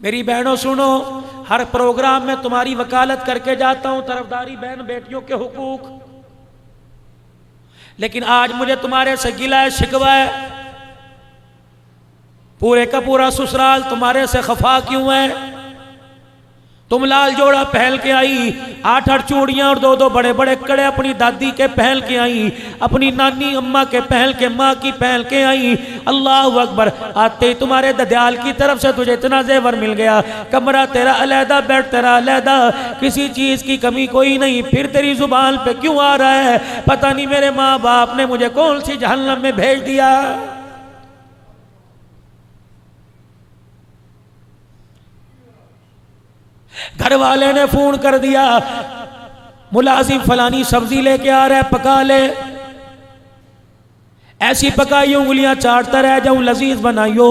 मेरी बहनों सुनो, हर प्रोग्राम में तुम्हारी वकालत करके जाता हूं, तरफदारी बहन बेटियों के हुकूक, लेकिन आज मुझे तुम्हारे से गिला है, शिकवा है। पूरे का पूरा ससुराल तुम्हारे से खफा क्यों है? तुम लाल जोड़ा पहन के आई, 8-8 चूड़ियां और 2-2 बड़े बड़े कड़े अपनी दादी के पहन के आई, अपनी नानी अम्मा के पहन के, माँ की पहन के आई। अल्लाह अकबर। आते ही तुम्हारे ददियाल की तरफ से तुझे इतना जेवर मिल गया, कमरा तेरा अलहदा, बेड तेरा अलहदा, किसी चीज की कमी कोई नहीं, फिर तेरी जुबान पे क्यों आ रहा है? पता नहीं मेरे माँ बाप ने मुझे कौन सी जहन्नम में भेज दिया। घर वाले ने फोन कर दिया, मुलाजिम फलानी सब्जी लेके आ रहा है, पका ले। ऐसी पकाई उंगलियां चाटता रह जाऊं, लजीज बनाइयो,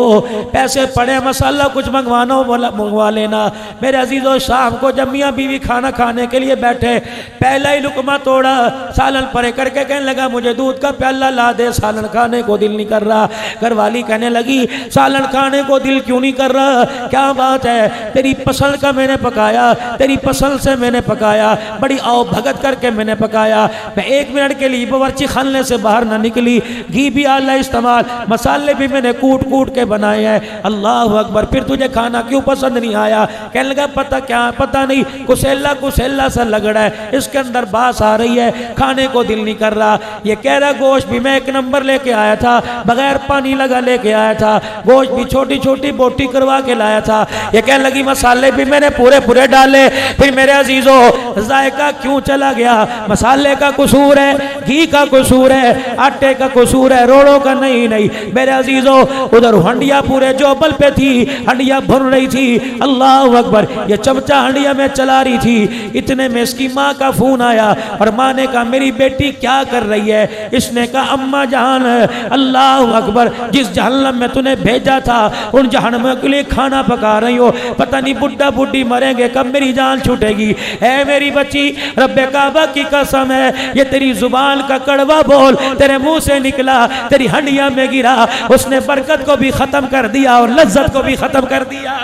पैसे पड़े, मसाला कुछ मंगवाना मंगवा लेना। मेरे अजीजों, शाम को जब मियाँ बीवी खाना खाने के लिए बैठे, पहला ही लुकमा तोड़ा, सालन परे करके कहने लगा मुझे दूध का प्याला ला दे, सालन खाने को दिल नहीं कर रहा। घरवाली कहने लगी सालन खाने को दिल क्यों नहीं कर रहा? क्या बात है? तेरी पसंद का मैंने पकाया, तेरी पसंद से मैंने पकाया, बड़ी आओ भगत करके मैंने पकाया। मैं 1 मिनट के लिए बावर्ची खाने से बाहर ना निकली, घी भी आला इस्तेमाल, मसाले भी मैंने कूट कूट के बनाए हैं। अल्लाह अकबर। फिर तुझे खाना क्यों पसंद नहीं आया? कहने लगा पता क्या, पता नहीं, कुसेला कुसेला सा लग रहा है, इसके अंदर बास आ रही है, खाने को दिल नहीं कर रहा। ये कह रहा गोश्त भी मैं 1 नंबर लेके आया था, बगैर पानी लगा लेके आया था, गोश्त भी छोटी छोटी बोटी करवा के लाया था। ये कहने लगी मसाले भी मैंने पूरे पूरे डाले। फिर मेरे अजीजों, जायका क्यों चला गया? मसाले का कसूर है, घी का कसूर है, आटे का कसूर है, रोड़ों का नहीं। मेरे अजीजों, उधर हंडिया पूरे जोबल पे थी, हंडिया भुन रही थी। अल्लाह अकबर। ये चमचा हंडिया में चला रही थी, इतने में इसकी माँ का फोन आया और माँ ने कहा मेरी बेटी क्या कर रही है? इसने कहा अम्मा जान, अल्लाह अकबर, जिस जहन्नम में तूने भेजा था उन जहन्नम के लिए खाना पका रही हो। पता नहीं बुढ़ा बुढ़ी मरेंगे कब मेरी जान छूटेगी। ऐ मेरी बच्ची, रब्बे काबा की कसम है, ये तेरी जुबान का कड़वा बोल तेरे मुंह से निकला, तेरी हंडिया में गिरा, उसने बरकत को भी खत्म कर दिया और लज्जत को भी खत्म कर दिया।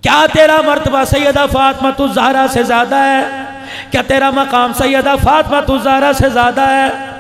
क्या तेरा मर्तबा सैयदा फातिमा तुज ज़हरा से ज्यादा है? क्या तेरा मकाम सैयदा फातिमा तुज ज़हरा से ज्यादा है?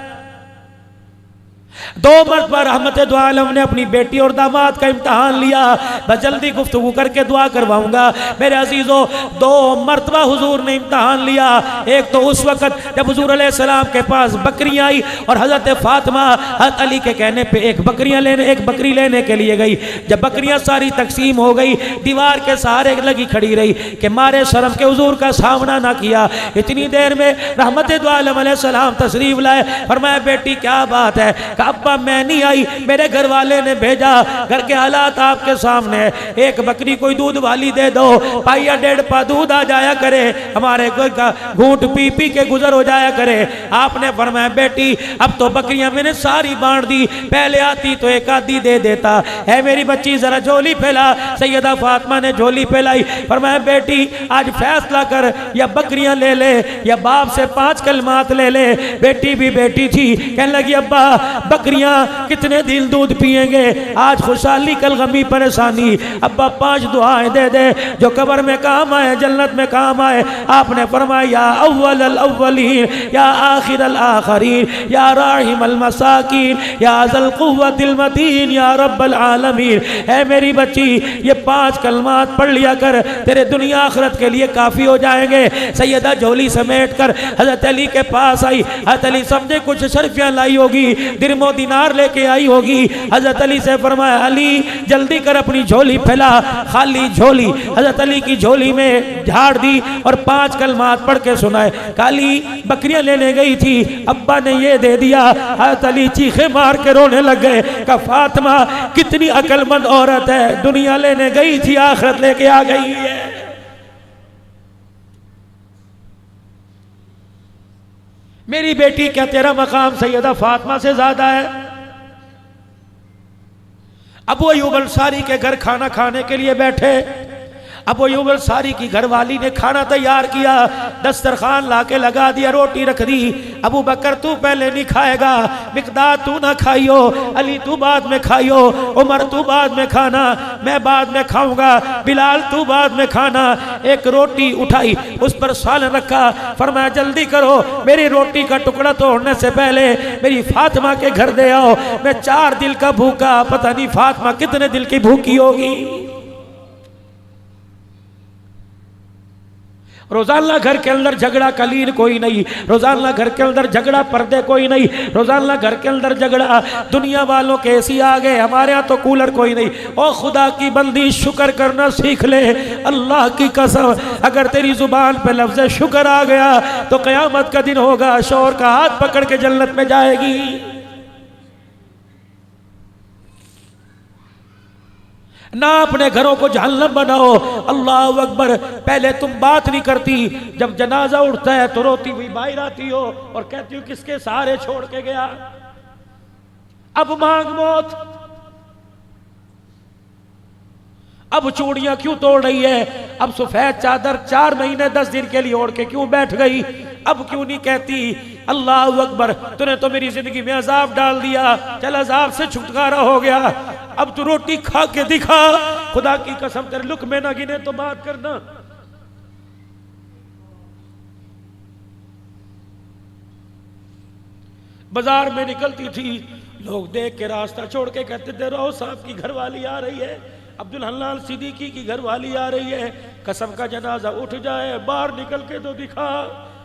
2 मरतबा रहमत दो आलम ने अपनी बेटी और दामाद का इम्तहान लिया। मैं जल्दी गुफ्तगू करके दुआ करवाऊंगा। मेरे अजीजों, 2 मरतबा हुजूर ने इम्तहान लिया। एक तो उस वक़्त जब हुजूर अलैहिस्सलाम के पास बकरियां आई और हज़रत फातिमा हज़रत अली के कहने पे एक बकरी लेने के लिए गई। जब बकरियां सारी तकसीम हो गई, दीवार के सहारे लगी खड़ी रही कि मारे शर्म के हुजूर का सामना ना किया। इतनी देर में रहमत दो आलम अलैहिस्सलाम तशरीफ लाए। फरमाया बेटी क्या बात है? अब्बा मैं नहीं आई, मेरे घर वाले ने भेजा, घर के हालात आपके सामने, एक बकरी कोई दूध वाली दे दो, पाइया 1.5 पा दूध आ जाया करे, हमारे घूंट पी पी के गुजर हो जाया करे। आपने फरमाया बेटी अब तो बकरियां मैंने सारी बांट दी, पहले आती तो एक आधी दे देता है। मेरी बच्ची जरा झोली फैला। सैयदा फातिमा ने झोली फैलाई। फरमाया बेटी आज फैसला कर, या बकरियां ले ले या बाप से 5 कलमात ले ले। बेटी भी बेटी थी, कहने लगी अब्बा बकरियां कितने दिन दूध पिएंगे, आज खुशहाली कल गमी परेशानी। अब्बा 5 दुआएं दे दे जो कब्र में काम आए, जन्नत में काम आए। आपने फरमाया या अव्वल अल अव्वलीन, या आखिर अल आखिरीन, या राहिम अल मसाकीन, या ज़ल कुव्वतिल मतीन, या रब्बल आलमीन। है मेरी बच्ची ये 5 कलमात पढ़ लिया कर, तेरे दुनिया आखिरत के लिए काफी हो जाएंगे। सैयदा झोली समेट कर हजरत अली के पास आई। हजरत अली समझे कुछ शर्फियां लाई होगी, दिरमो दिनार लेके आई होगी। हजरत अली से फरमाया अली जल्दी कर अपनी झोली फैला। खाली झोली हजरत अली की झोली में झाड़ दी और 5 कलमात पढ़ के सुनाए। काली बकरियां लेने गई थी, अब्बा ने ये दे दिया। हजरत अली चीखे मार के रोने लग गए। का फातिमा कितनी अकलमंद औरत है, दुनिया लेने गई थी आखिरत लेके आ गई है। मेरी बेटी क्या तेरा मकाम सैयदा फातिमा से ज्यादा है? अबू अय्यूब अंसारी के घर खाना खाने के लिए बैठे। अबू अय्यूब अंसारी की घरवाली ने खाना तैयार किया, दस्तरखान लाके लगा दिया, रोटी रख दी। अबू बकर तू पहले नहीं खाएगा, मिकदाद तू ना खाइयो, अली तू बाद में खाइयो, उमर तू बाद में खाना, मैं बाद में खाऊंगा, बिलाल तू बाद में खाना। एक रोटी उठाई, उस पर सालन रखा, फरमाया जल्दी करो, मेरी रोटी का टुकड़ा तोड़ने से पहले मेरी फातिमा के घर दे आओ, मैं 4 दिन का भूखा, पता नहीं फातिमा कितने दिल की भूखी होगी। रोजाना घर के अंदर झगड़ा कलीन कोई नहीं, रोजाना घर के अंदर झगड़ा पर्दे कोई नहीं, रोजाना घर के अंदर झगड़ा दुनिया वालों के एसी आ गए, हमारे यहाँ तो कूलर कोई नहीं। ओ खुदा की बंदी शुक्र करना सीख ले, अल्लाह की कसम अगर तेरी जुबान पे लफ्ज़ शुक्र आ गया तो क़यामत का दिन होगा, शौहर का हाथ पकड़ के जन्नत में जाएगी। ना अपने घरों को जहन्नम बनाओ। अल्लाह अकबर। पहले तुम बात नहीं करती, जब जनाजा उठता है तो रोती हुई बाहर आती हो और कहती हो किसके सहारे छोड़ के गया, अब मांग मौत। अब चूड़ियां क्यों तोड़ रही है, अब सफेद चादर 4 महीने 10 दिन के लिए ओढ़ के क्यों बैठ गई, अब क्यों नहीं कहती अल्लाह अकबर, तूने तो मेरी जिंदगी में अजाब डाल दिया, चल अजाब से छुटकारा हो गया, अब तू रोटी खा के दिखा, खुदा की कसम तेरे लुक़मे ना गिने तो बात करना। बाजार में निकलती थी, लोग देख के रास्ता छोड़ के कहते थे रहो साहब की घरवाली आ रही है, अब्दुल हन्नान सिद्दीकी की घरवाली आ रही है, कसम का जनाजा उठ जाए, बाहर निकल के तो दिखा।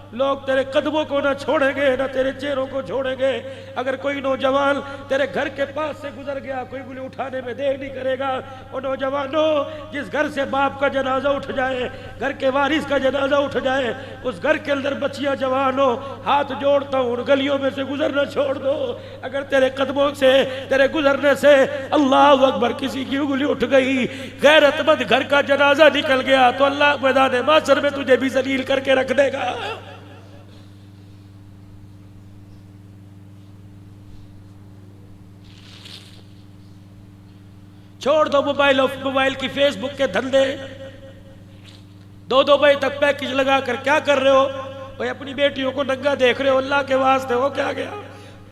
लोग तेरे कदमों को ना छोड़ेंगे ना तेरे चेहरों को छोड़ेंगे। अगर कोई नौजवान तेरे घर के पास से गुजर गया, कोई उंगली उठाने में देर नहीं करेगा। और नौजवानों, जिस घर से बाप का जनाजा उठ जाए, घर के वारिस का जनाजा उठ जाए, उस घर के अंदर बच्चियां जवान हो, हाथ जोड़ता हूं उन गलियों में से गुजरना छोड़ दो। अगर तेरे कदमों से, तेरे गुजरने से अल्लाह अकबर किसी की उंगली उठ गई, गैरतमंद घर का जनाजा निकल गया, तो अल्लाह मैदान माशर में तुझे भी जलील करके रख देगा। छोड़ दो मोबाइल की फेसबुक के धंधे, 2-2 बजे तक पैकेज लगा कर क्या कर रहे हो भाई, अपनी बेटियों को नंगा देख रहे हो, अल्लाह के वास्ते हो क्या गया।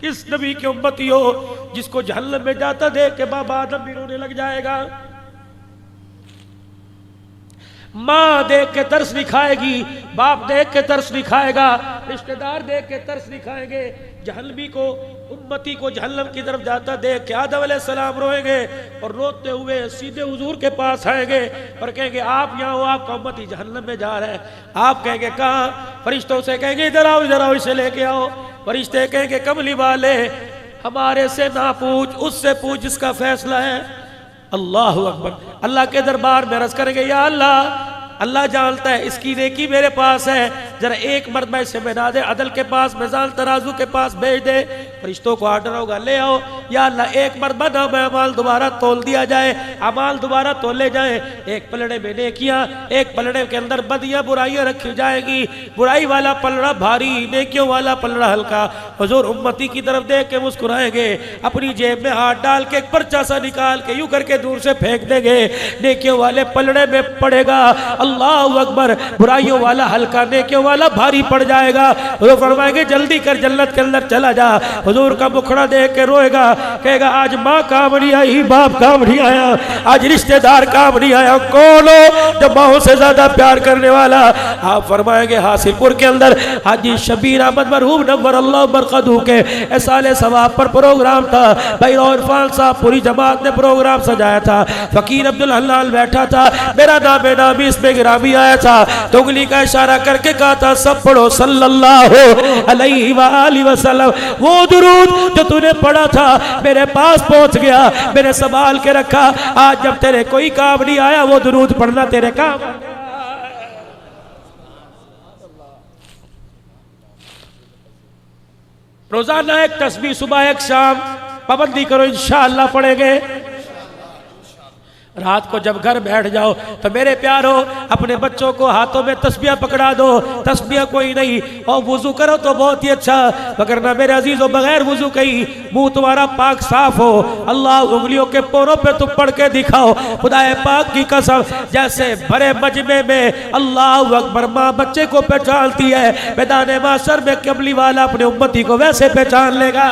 किस नबी की उम्मती हो जिसको जहन्नम में जाता देख के बाबा आदम भी रोने लग जाएगा। माँ देख के तरस नहीं खाएगी, बाप देख के तरस नहीं खाएगा, रिश्तेदार देख के तरस नहीं खाएंगे। जहन्नमी को, उम्मती को जहन्नम की तरफ जाता देख के आदम अलैहिस्सलाम रोएंगे और रोते हुए सीधे हुजूर के पास आएंगे और कहेंगे आप यहाँ हो, आपका उम्मती जहन्नम में जा रहा है। आप कहेंगे कहाँ, फरिश्तों से कहेंगे इधर आओ इसे लेके आओ। फरिश्ते कहेंगे कमली वाले हमारे से ना पूछ, उससे पूछ जिसका फैसला है। अल्लाह अकबर। अल्लाह के दरबार में अर्ज करेंगे या अल्लाह, अल्लाह जानता है इसकी नेकी मेरे पास है, जरा एक मरतबा इसे बना दे, अदल के पास, मिजान तराजू के पास भेज दे। फरिश्तों को आर्डर होगा ले आओ, या अल्लाह एक मरतबा ना मैं अमाल दोबारा तोल दिया जाए, अमाल दोबारा तोले जाए। एक पलड़े में नेकियां, एक पलड़े के अंदर बदियां बुराइयां रखी जाएगी, बुराई वाला पलड़ा भारी, नेकियों वाला पलड़ा हल्का। हुजूर उम्मती की तरफ देख के मुस्कुराएंगे, अपनी जेब में हाथ डाल के एक पर्चा सा निकाल के यूं करके दूर से फेंक देंगे, नेकियों वाले पलड़े में पड़ेगा। अल्लाह अकबर। बुराइयों वाला हल्का, नेकियों वाला भारी पड़ जाएगा। वो फरमाएंगे जल्दी कर, जन्नत के अंदर चला जा। हुजूर का मुखड़ा देख के रोएगा, कहेगा आज माँ काम नहीं आई, बाप काम नहीं आया, आज रिश्तेदार काम नहीं आया। कौन हो जो माओ से ज्यादा प्यार करने वाला? आप फरमाएंगे हासिलपुर के अंदर हाजी शबीर अहमद मरहूम नव्वर अल्लाह बरकतहू के साले सवाब पर प्रोग्राम था। भाई इरफान साहब पूरी जमात ने प्रोग्राम सजाया था, फकीर अब्दुल हलाल बैठा था, मेरा नाम नामी इसमें गिरामी आया था, तो उंगली का इशारा करके कहा था सब पढ़ो सल्लल्लाहु अलैहि वसल्लम। वो दुरूद जो तूने पढ़ा था मेरे पास पहुंच गया, मैंने संभाल के रखा। आज जब तेरे कोई काम नहीं आया, वो दुरूद पढ़ना तेरे काम। रोजाना एक तस्बीह सुबह एक शाम पाबंदी करो, इंशाअल्लाह पढ़ेंगे। रात को जब घर बैठ जाओ तो मेरे प्यारो अपने बच्चों को हाथों में तस्बियाह पकड़ा दो, तस्बियाह कोई नहीं, और वुजू करो तो बहुत ही अच्छा, मगर ना मेरे अजीजों बगैर वुजू कहीं मुंह तुम्हारा पाक साफ हो, अल्लाह उंगलियों के पोरों पे तुम पढ़ के दिखाओ, खुदाए पाक की कसम जैसे भरे मजमे में अल्लाह अकबर माँ बच्चे को पहचानती है, मैदान माशर में कमली वाला अपने उम्मती को वैसे पहचान लेगा।